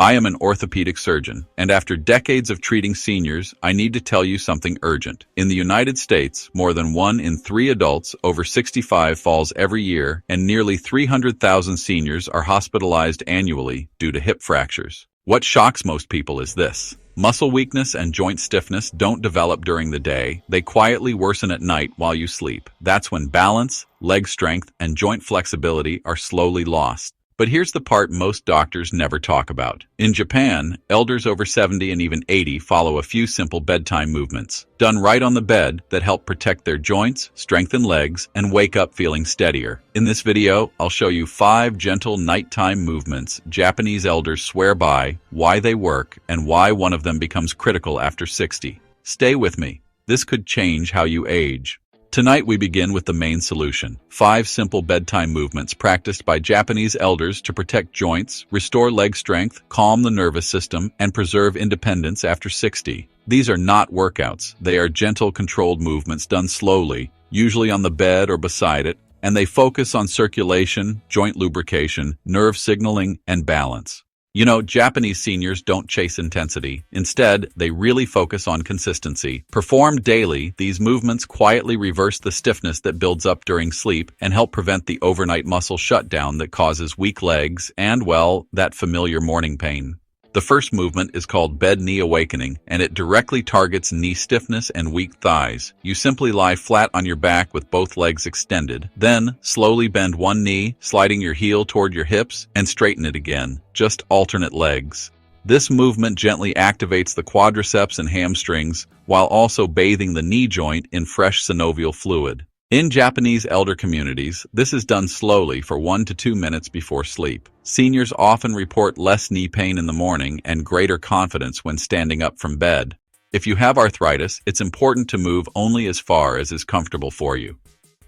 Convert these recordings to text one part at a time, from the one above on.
I am an orthopedic surgeon, and after decades of treating seniors, I need to tell you something urgent. In the United States, more than 1 in 3 adults over 65 falls every year, and nearly 300,000 seniors are hospitalized annually due to hip fractures. What shocks most people is this. Muscle weakness and joint stiffness don't develop during the day, they quietly worsen at night while you sleep. That's when balance, leg strength, and joint flexibility are slowly lost. But here's the part most doctors never talk about. In Japan, elders over 70 and even 80 follow a few simple bedtime movements, done right on the bed, that help protect their joints, strengthen legs, and wake up feeling steadier. In this video, I'll show you 5 gentle nighttime movements Japanese elders swear by, why they work, and why one of them becomes critical after 60. Stay with me. This could change how you age. Tonight we begin with the main solution. 5 simple bedtime movements practiced by Japanese elders to protect joints, restore leg strength, calm the nervous system, and preserve independence after 60. These are not workouts. They are gentle, controlled movements done slowly, usually on the bed or beside it, and they focus on circulation, joint lubrication, nerve signaling, and balance. You know, Japanese seniors don't chase intensity. Instead, they really focus on consistency. Performed daily, these movements quietly reverse the stiffness that builds up during sleep and help prevent the overnight muscle shutdown that causes weak legs and, well, that familiar morning pain. The first movement is called bed knee awakening, and it directly targets knee stiffness and weak thighs. You simply lie flat on your back with both legs extended. Then, slowly bend one knee, sliding your heel toward your hips, and straighten it again. Just alternate legs. This movement gently activates the quadriceps and hamstrings, while also bathing the knee joint in fresh synovial fluid. In Japanese elder communities, this is done slowly for 1 to 2 minutes before sleep. Seniors often report less knee pain in the morning and greater confidence when standing up from bed. If you have arthritis, it's important to move only as far as is comfortable for you.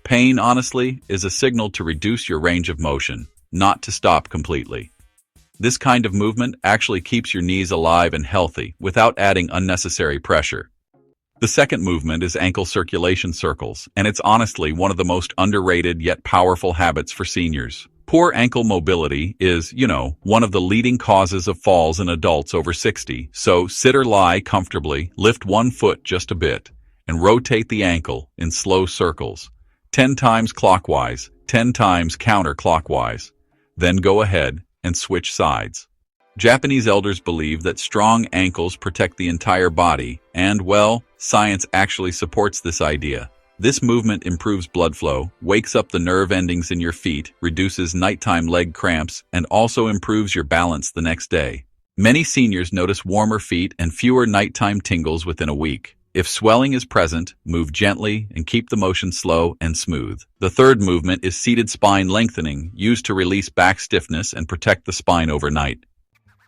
Pain, honestly, is a signal to reduce your range of motion, not to stop completely. This kind of movement actually keeps your knees alive and healthy without adding unnecessary pressure. The second movement is ankle circulation circles, and it's honestly one of the most underrated yet powerful habits for seniors. Poor ankle mobility is, one of the leading causes of falls in adults over 60, so sit or lie comfortably, lift one foot just a bit, and rotate the ankle in slow circles, 10 times clockwise, 10 times counterclockwise. Then go ahead and switch sides. Japanese elders believe that strong ankles protect the entire body, and, well, science actually supports this idea. This movement improves blood flow, wakes up the nerve endings in your feet, reduces nighttime leg cramps, and also improves your balance the next day. Many seniors notice warmer feet and fewer nighttime tingles within a week. If swelling is present, move gently and keep the motion slow and smooth. The third movement is seated spine lengthening, used to release back stiffness and protect the spine overnight.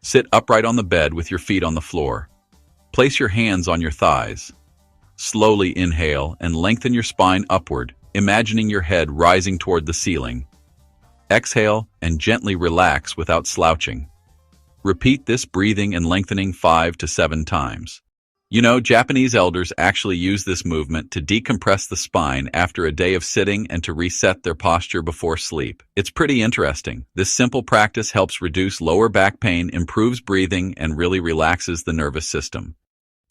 Sit upright on the bed with your feet on the floor. Place your hands on your thighs. Slowly inhale and lengthen your spine upward, imagining your head rising toward the ceiling. Exhale and gently relax without slouching. Repeat this breathing and lengthening 5 to 7 times. You know, Japanese elders actually use this movement to decompress the spine after a day of sitting and to reset their posture before sleep. It's pretty interesting. This simple practice helps reduce lower back pain, improves breathing, and really relaxes the nervous system.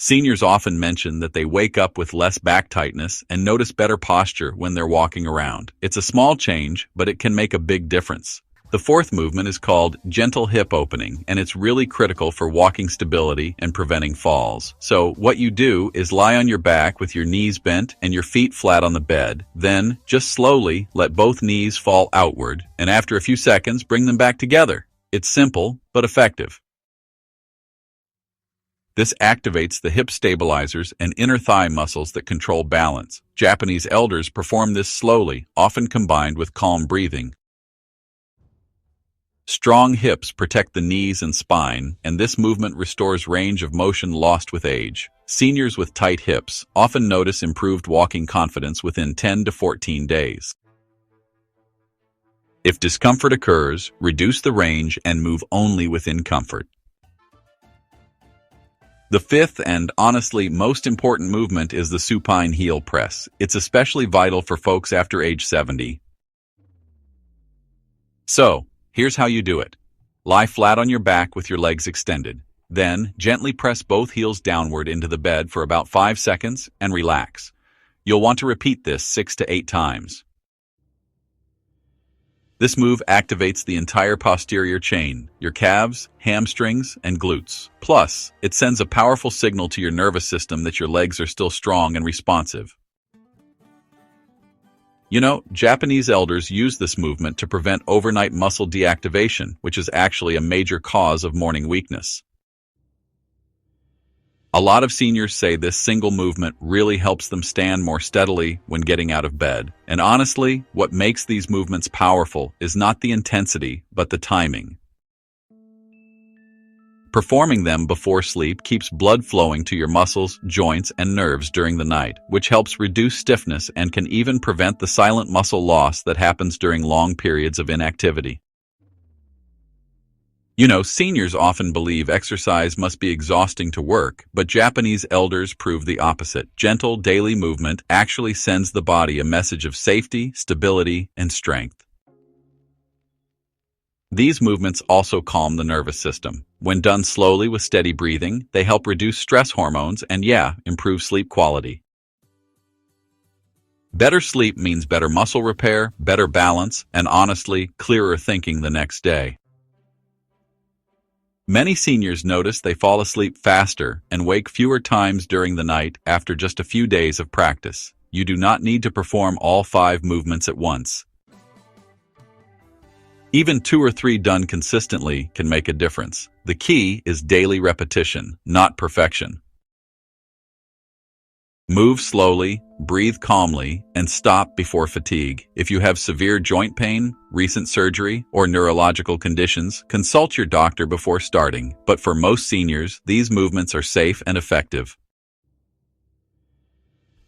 Seniors often mention that they wake up with less back tightness and notice better posture when they're walking around. It's a small change, but it can make a big difference. The fourth movement is called gentle hip opening, and it's really critical for walking stability and preventing falls. So what you do is lie on your back with your knees bent and your feet flat on the bed. Then, just slowly let both knees fall outward, and after a few seconds, bring them back together. It's simple, but effective. This activates the hip stabilizers and inner thigh muscles that control balance. Japanese elders perform this slowly, often combined with calm breathing. Strong hips protect the knees and spine, and this movement restores range of motion lost with age. Seniors with tight hips often notice improved walking confidence within 10 to 14 days. If discomfort occurs, reduce the range and move only within comfort. The fifth and honestly most important movement is the supine heel press. It's especially vital for folks after age 70. So, here's how you do it. Lie flat on your back with your legs extended. Then, gently press both heels downward into the bed for about 5 seconds and relax. You'll want to repeat this 6 to 8 times. This move activates the entire posterior chain, your calves, hamstrings, and glutes. Plus, it sends a powerful signal to your nervous system that your legs are still strong and responsive. You know, Japanese elders use this movement to prevent overnight muscle deactivation, which is actually a major cause of morning weakness. A lot of seniors say this single movement really helps them stand more steadily when getting out of bed. And honestly, what makes these movements powerful is not the intensity, but the timing. Performing them before sleep keeps blood flowing to your muscles, joints, and nerves during the night, which helps reduce stiffness and can even prevent the silent muscle loss that happens during long periods of inactivity. You know, seniors often believe exercise must be exhausting to work, but Japanese elders prove the opposite. Gentle daily movement actually sends the body a message of safety, stability, and strength. These movements also calm the nervous system. When done slowly with steady breathing, they help reduce stress hormones and, improve sleep quality. Better sleep means better muscle repair, better balance, and honestly, clearer thinking the next day. Many seniors notice they fall asleep faster and wake fewer times during the night after just a few days of practice. You do not need to perform all 5 movements at once. Even 2 or 3 done consistently can make a difference. The key is daily repetition, not perfection. Move slowly, breathe calmly, and stop before fatigue. If you have severe joint pain, recent surgery, or neurological conditions, consult your doctor before starting. But for most seniors, these movements are safe and effective.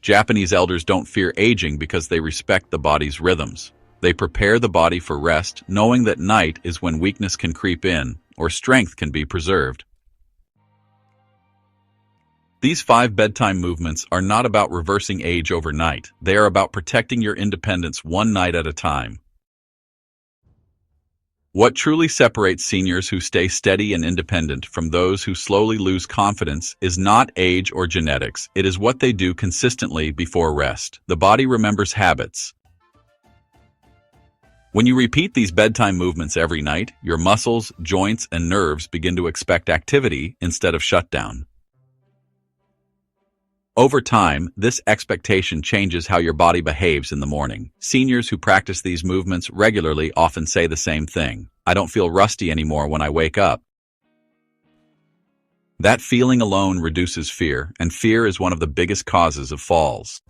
Japanese elders don't fear aging because they respect the body's rhythms. They prepare the body for rest, knowing that night is when weakness can creep in, or strength can be preserved. These 5 bedtime movements are not about reversing age overnight. They are about protecting your independence one night at a time. What truly separates seniors who stay steady and independent from those who slowly lose confidence is not age or genetics. It is what they do consistently before rest. The body remembers habits. When you repeat these bedtime movements every night, your muscles, joints, and nerves begin to expect activity instead of shutdown. Over time, this expectation changes how your body behaves in the morning. Seniors who practice these movements regularly often say the same thing: "I don't feel rusty anymore when I wake up." That feeling alone reduces fear, and fear is one of the biggest causes of falls.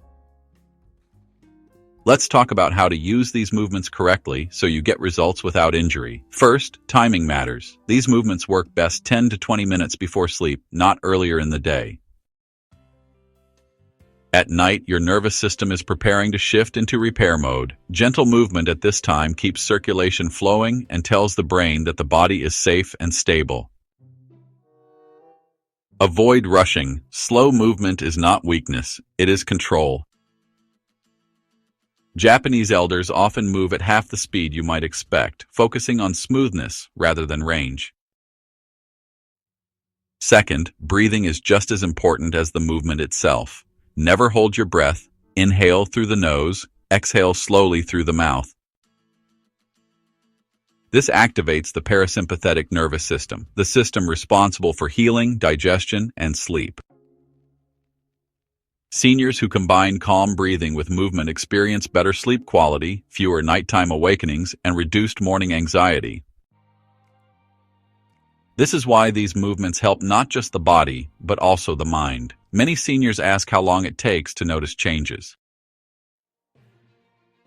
Let's talk about how to use these movements correctly so you get results without injury. First, timing matters. These movements work best 10 to 20 minutes before sleep, not earlier in the day. At night, your nervous system is preparing to shift into repair mode. Gentle movement at this time keeps circulation flowing and tells the brain that the body is safe and stable. Avoid rushing. Slow movement is not weakness, it is control. Japanese elders often move at half the speed you might expect, focusing on smoothness rather than range. Second, breathing is just as important as the movement itself. Never hold your breath. Inhale through the nose, exhale slowly through the mouth. This activates the parasympathetic nervous system, the system responsible for healing, digestion, and sleep. Seniors who combine calm breathing with movement experience better sleep quality, fewer nighttime awakenings, and reduced morning anxiety. This is why these movements help not just the body, but also the mind. Many seniors ask how long it takes to notice changes.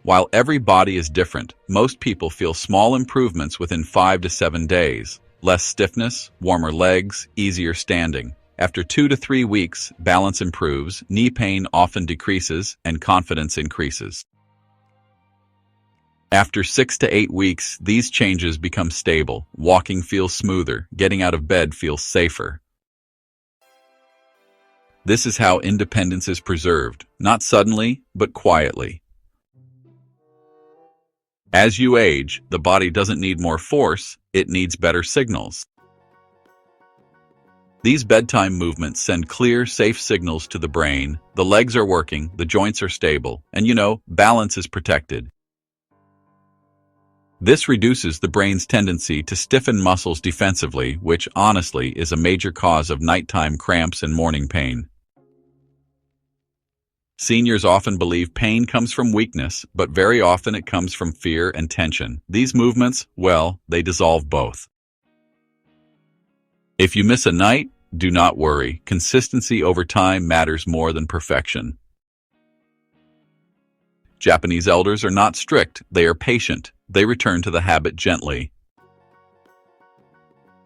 While every body is different, most people feel small improvements within 5 to 7 days. Less stiffness, warmer legs, easier standing. After 2 to 3 weeks, balance improves, knee pain often decreases, and confidence increases. After 6 to 8 weeks, these changes become stable. Walking feels smoother, getting out of bed feels safer. This is how independence is preserved, not suddenly, but quietly. As you age, the body doesn't need more force, It needs better signals. These bedtime movements send clear, safe signals to the brain. The legs are working, the joints are stable, and balance is protected. This reduces the brain's tendency to stiffen muscles defensively, which, honestly, is a major cause of nighttime cramps and morning pain. Seniors often believe pain comes from weakness, but very often it comes from fear and tension. These movements, well, they dissolve both. If you miss a night, do not worry. Consistency over time matters more than perfection. Japanese elders are not strict, they are patient. They return to the habit gently.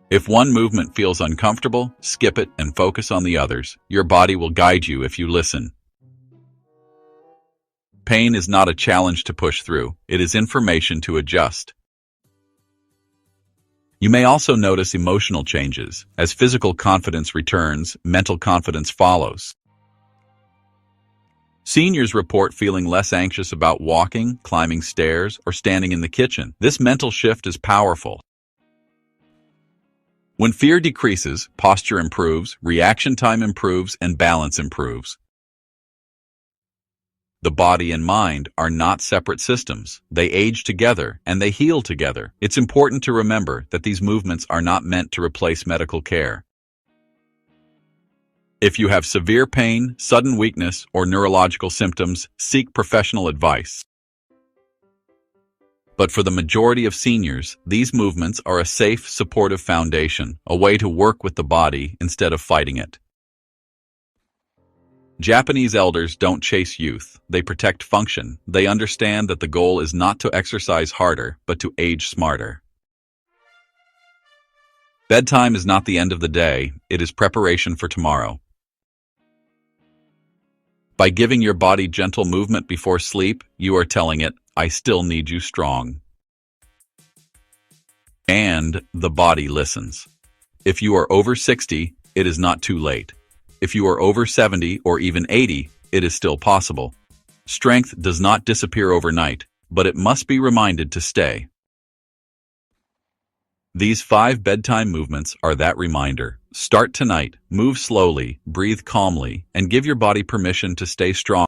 If one movement feels uncomfortable, skip it and focus on the others. Your body will guide you if you listen. Pain is not a challenge to push through, it is information to adjust. You may also notice emotional changes. As physical confidence returns, mental confidence follows. Seniors report feeling less anxious about walking, climbing stairs, or standing in the kitchen. This mental shift is powerful. When fear decreases, posture improves, reaction time improves, and balance improves. The body and mind are not separate systems. They age together, and they heal together. It's important to remember that these movements are not meant to replace medical care. If you have severe pain, sudden weakness, or neurological symptoms, seek professional advice. But for the majority of seniors, these movements are a safe, supportive foundation, a way to work with the body instead of fighting it. Japanese elders don't chase youth, they protect function. They understand that the goal is not to exercise harder, but to age smarter. Bedtime is not the end of the day, it is preparation for tomorrow. By giving your body gentle movement before sleep, you are telling it, I still need you strong. And the body listens. If you are over 60, it is not too late. If you are over 70 or even 80, it is still possible. Strength does not disappear overnight, but it must be reminded to stay. These 5 bedtime movements are that reminder. Start tonight, move slowly, breathe calmly, and give your body permission to stay strong.